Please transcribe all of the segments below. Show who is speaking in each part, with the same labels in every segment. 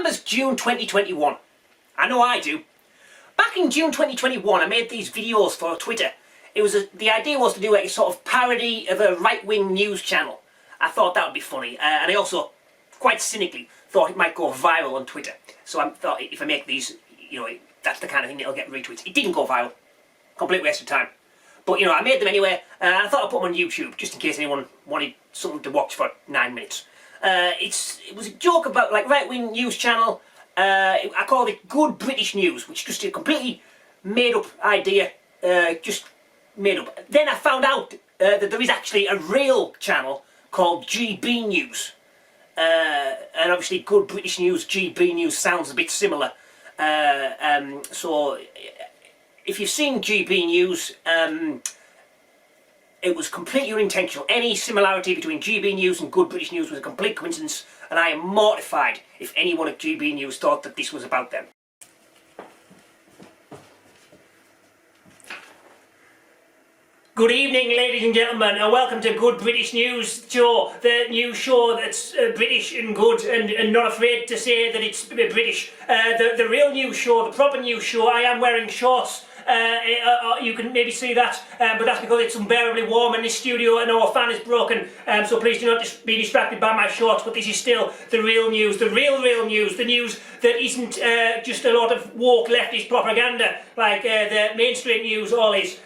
Speaker 1: remembers June 2021? I know I do. Back in June 2021 I made these videos for Twitter. The idea was to do a sort of parody of a right-wing news channel. I thought that would be funny, and I also, quite cynically, thought it might go viral on Twitter. So I thought if I make these, that's the kind of thing that'll get retweets. It didn't go viral. Complete waste of time. But I made them anyway, and I thought I'd put them on YouTube, just in case anyone wanted something to watch for 9 minutes. It was a joke about right-wing news channel. I called it Good British News, which is just a completely made-up idea, just made up. Then I found out that there is actually a real channel called GB News. And obviously Good British News, GB News sounds a bit similar. So if you've seen GB News, it was completely unintentional. Any similarity between GB News and Good British News was a complete coincidence, and I am mortified if anyone at GB News thought that this was about them. Good evening, ladies and gentlemen, and welcome to Good British News Show, the news show that's British and good and not afraid to say that it's British. The real news show, the proper news show. I am wearing shorts. You can maybe see that, but that's because it's unbearably warm in this studio and our fan is broken, so please do not be distracted by my shorts. But this is still the real news, the real news, the news that isn't just a lot of woke leftist propaganda like the mainstream news all is.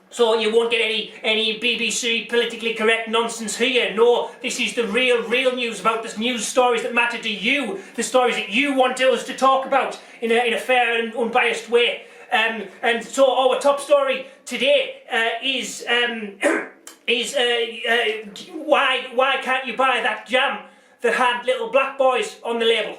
Speaker 1: So you won't get any BBC politically correct nonsense here. No, this is the real news about the news stories that matter to you, the stories that you want us to talk about in a fair and unbiased way. And so our top story today is why can't you buy that jam that had little black boys on the label?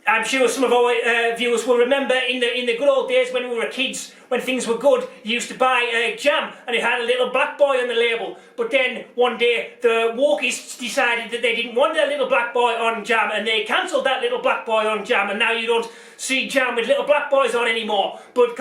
Speaker 1: I'm sure some of our viewers will remember in the good old days when we were kids, when things were good, you used to buy jam and it had a little black boy on the label. But then one day the wokists decided that they didn't want a little black boy on jam, and they cancelled that little black boy on jam, and now you don't see jam with little black boys on anymore. But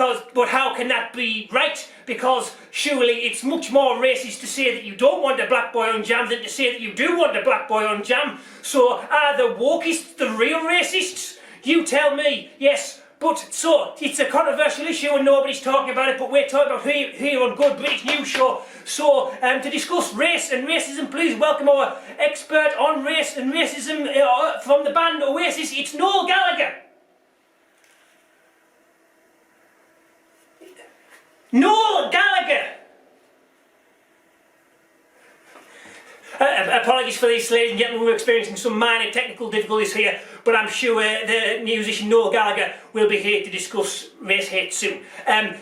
Speaker 1: how can that be right? Because surely it's much more racist to say that you don't want a black boy on jam than to say that you do want a black boy on jam. So are the wokists the real racists? You tell me. Yes. But so, it's a controversial issue and nobody's talking about it, but we're talking about here on Good British News Show. So, to discuss race and racism, please welcome our expert on race and racism from the band Oasis. It's Noel Gallagher. Noel Gallagher! Apologies for this, ladies and gentlemen, we're experiencing some minor technical difficulties here, but I'm sure the musician Noel Gallagher will be here to discuss race hate soon.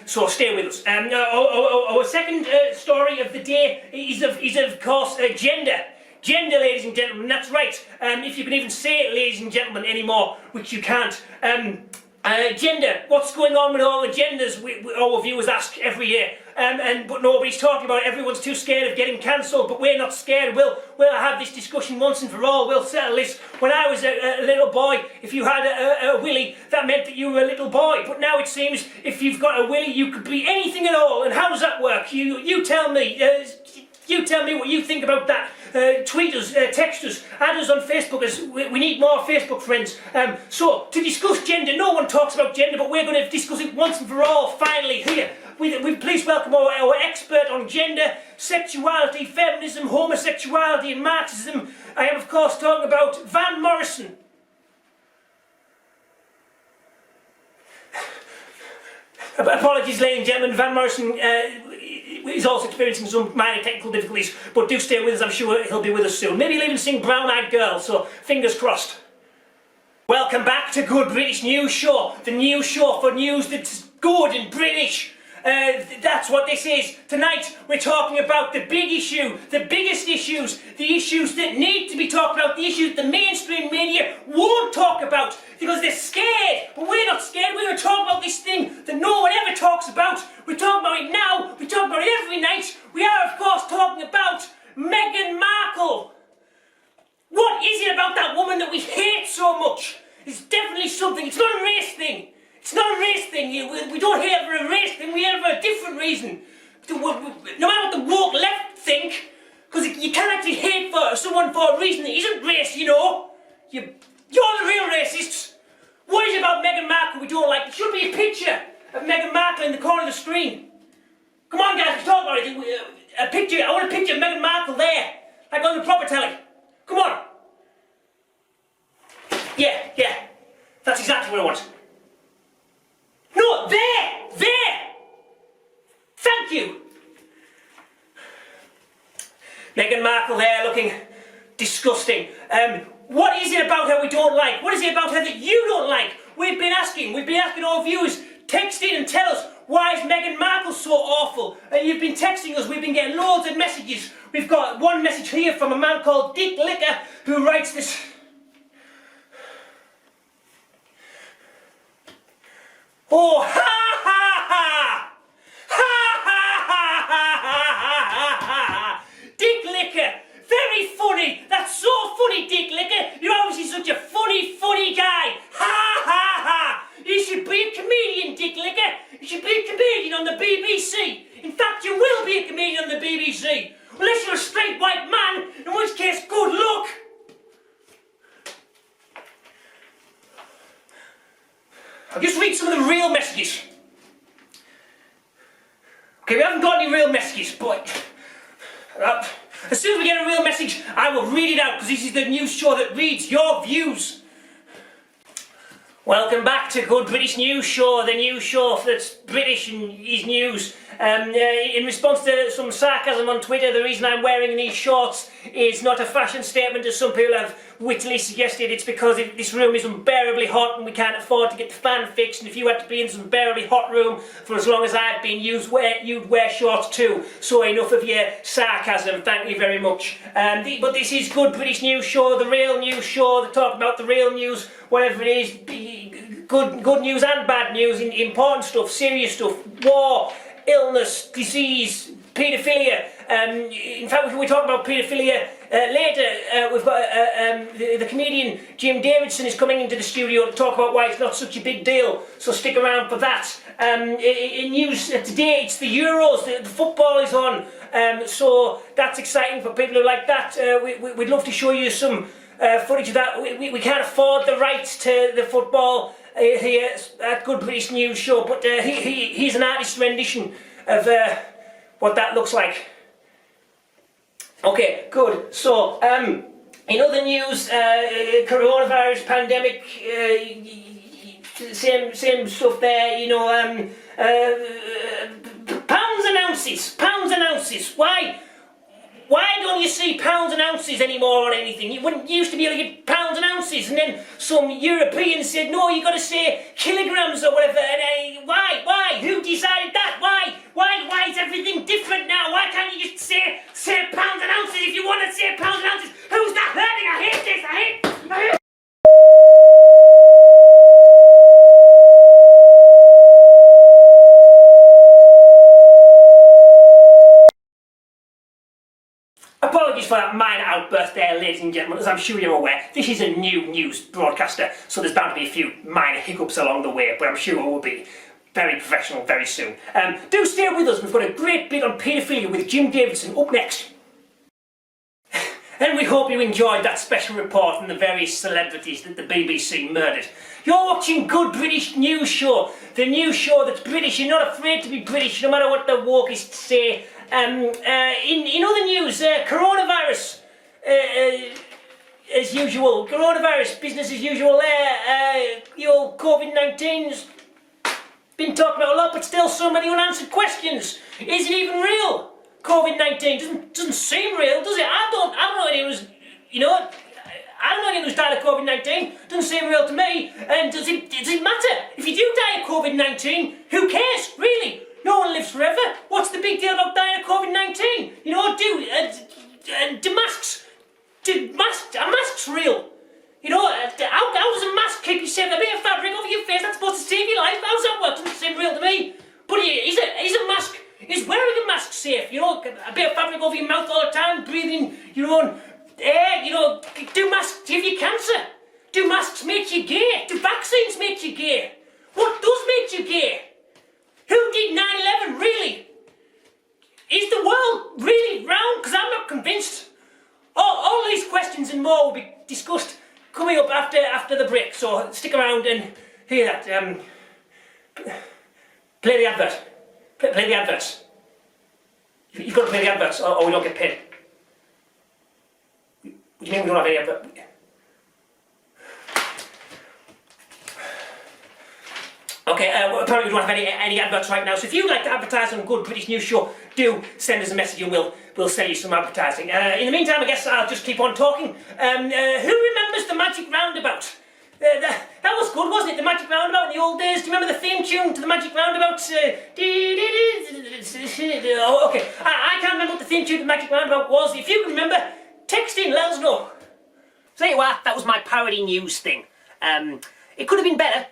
Speaker 1: So stay with us. Our second story of the day is of course gender. Gender, ladies and gentlemen, that's right. If you can even say it, ladies and gentlemen, anymore, which you can't. Gender, what's going on with all the genders? Our viewers ask every year, but nobody's talking about it. Everyone's too scared of getting cancelled, but we're not scared. We'll have this discussion once and for all. We'll settle this. When I was a little boy, if you had a willy, that meant that you were a little boy. But now it seems if you've got a willy, you could be anything at all. And how does that work? You tell me. You tell me what you think about that. Tweet us, text us, add us on Facebook, as we need more Facebook friends. So, to discuss gender, no one talks about gender, but we're going to discuss it once and for all, finally, here. We please welcome our expert on gender, sexuality, feminism, homosexuality and Marxism. I am, of course, talking about Van Morrison. Apologies, ladies and gentlemen, Van Morrison is also experiencing some minor technical difficulties, but do stay with us, I'm sure he'll be with us soon. Maybe he'll even sing Brown Eyed Girl, so fingers crossed. Welcome back to Good British News Show, the news show for news that's good and British. That's what this is. Tonight we're talking about the big issue, the biggest issues, the issues that need to be talked about, the issues the mainstream media won't talk about because they're scared. But we're not scared. We're going to talk about this thing that no one ever talks about. We're talking about it now. We talk about it every night. We are, of course, talking about Meghan Markle. What is it about that woman that we hate so much? It's definitely something. It's not a race thing. It's not a race thing. We don't hate her for a race thing. We hate her for a different reason. No matter what the woke left think, because you can't actually hate for someone for a reason that isn't race, you know. You're the real racists. What is it about Meghan Markle we don't like? There should be a picture of Meghan Markle in the corner of the screen. Come on, guys, let's talk about it. A picture. I want a picture of Meghan Markle there, like on the proper telly. Come on. Yeah. That's exactly what I want. No, there. Thank you. Meghan Markle there, looking disgusting. What is it about her we don't like? What is it about her that you don't like? We've been asking our viewers, text in and tell us, why is Meghan Markle so awful? You've been texting us, we've been getting loads of messages. We've got one message here from a man called Dick Licker, who writes this. Oh, ha ha ha! Dick Licker, very funny. That's so funny, Dick Licker. You're obviously such a funny guy. Ha ha ha! You should be a comedian, Dick Licker. You should be a comedian on the BBC. In fact, you will be a comedian on the BBC. Unless you're a straight white man, in which case, good luck. I'll just read some of the real messages. Okay, we haven't got any real messages, but as soon as we get a real message, I will read it out, because this is the news show that reads your views. Welcome back to Good British News Show, the news show that's British and is news. In response to some sarcasm on Twitter, the reason I'm wearing these shorts is not a fashion statement, as some people have wittily suggested. It's because this room is unbearably hot and we can't afford to get the fan fixed, and if you had to be in some unbearably hot room for as long as I've been, you'd wear shorts too. So enough of your sarcasm, thank you very much. But this is Good British News Show, the real news show that talk about the real news, whatever it is, good news and bad news, important stuff, serious stuff, war, illness, disease, paedophilia. In fact, when we talk about paedophilia later, we've got the comedian Jim Davidson is coming into the studio to talk about why it's not such a big deal, so stick around for that. In news today, it's the Euros, the football is on, so that's exciting for people who like that. We'd love to show you some footage of that. We can't afford the rights to the football here at Good British News Show, but here's an artist's rendition of what that looks like. Okay, good. So, in other news, coronavirus pandemic, same stuff there, you know, pounds and ounces. Why don't you see pounds and ounces anymore on anything? You used to be able to get pounds and ounces, and then some Europeans said, no, you got to say kilograms or whatever. And why? Who decided that? Why is everything different now? Why can't you just say pounds and ounces if you want to say pounds and ounces? Who's that hurting? I hate this. I hate. Apologies for that minor outburst there, ladies and gentlemen. As I'm sure you're aware, this is a new news broadcaster, so there's bound to be a few minor hiccups along the way, but I'm sure it will be very professional very soon. Do stay with us, we've got a great bit on paedophilia with Jim Davidson up next. And we hope you enjoyed that special report on the various celebrities that the BBC murdered. You're watching Good British News Show, the news show that's British. You're not afraid to be British, no matter what the wokists say. In other news, coronavirus, as usual, coronavirus, business as usual there. The old COVID-19's been talked about a lot, but still so many unanswered questions. Is it even real? COVID-19 doesn't seem real, does it? I don't know anyone who's, I don't know anyone who's died of COVID-19. Doesn't seem real to me. And does it matter? If you do die of COVID-19, who cares, really? No one lives forever. What's the big deal about dying of COVID-19? Are masks real? How does a mask keep you safe? A bit of fabric over your face, that's supposed to save your life. How's that work? Doesn't seem real to me. But is wearing a mask safe? A bit of fabric over your mouth all the time, breathing your own air, do masks give you cancer? Do masks make you gay? Do vaccines make you gay? What does make you gay? Who did 9/11, really? Is the world really round? Because I'm not convinced. All these questions and more will be discussed coming up after the break, so stick around and hear that. Play the advert. Play the adverts. You've got to play the adverts, or we don't get paid. What do you mean we don't have any adverts? Okay, apparently we don't have any adverts right now, so if you'd like to advertise on a good British news show, do send us a message and we'll sell you some advertising. In the meantime, I guess I'll just keep on talking. Who remembers the Magic Roundabout? That was good, wasn't it? The Magic Roundabout in the old days. Do you remember the theme tune to the Magic Roundabout? Oh, okay, I can't remember what the theme tune to the Magic Roundabout was. If you can remember, text in, let us know. So anyway, that was my parody news thing. It could have been better.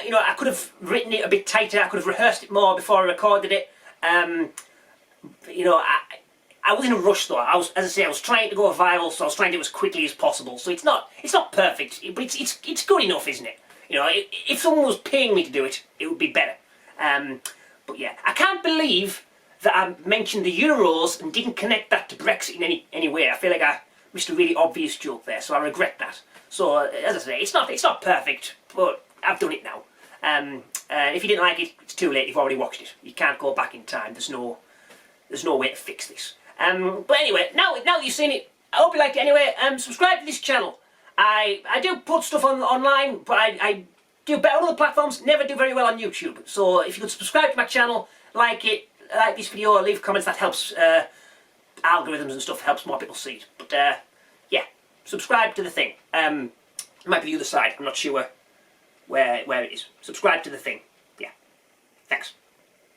Speaker 1: You know, I could have written it a bit tighter, I could have rehearsed it more before I recorded it. You know, I was in a rush though. As I say, I was trying to go viral, so I was trying to do it as quickly as possible. So it's not perfect, but it's good enough, isn't it? You know, if someone was paying me to do it, it would be better. But yeah, I can't believe that I mentioned the Euros and didn't connect that to Brexit in any way. I feel like I missed a really obvious joke there, so I regret that. So as I say, it's not perfect, but I've done it now. If you didn't like it, it's too late. You've already watched it. You can't go back in time. There's no way to fix this. But anyway, now that you've seen it, I hope you liked it anyway. Subscribe to this channel. I do put stuff online, but I do better on other platforms. Never do very well on YouTube. So if you could subscribe to my channel, like this video, leave comments. That helps algorithms and stuff. Helps more people see it. But yeah, subscribe to the thing. It might be the other side. I'm not sure where it is. Subscribe to the thing. Yeah. Thanks.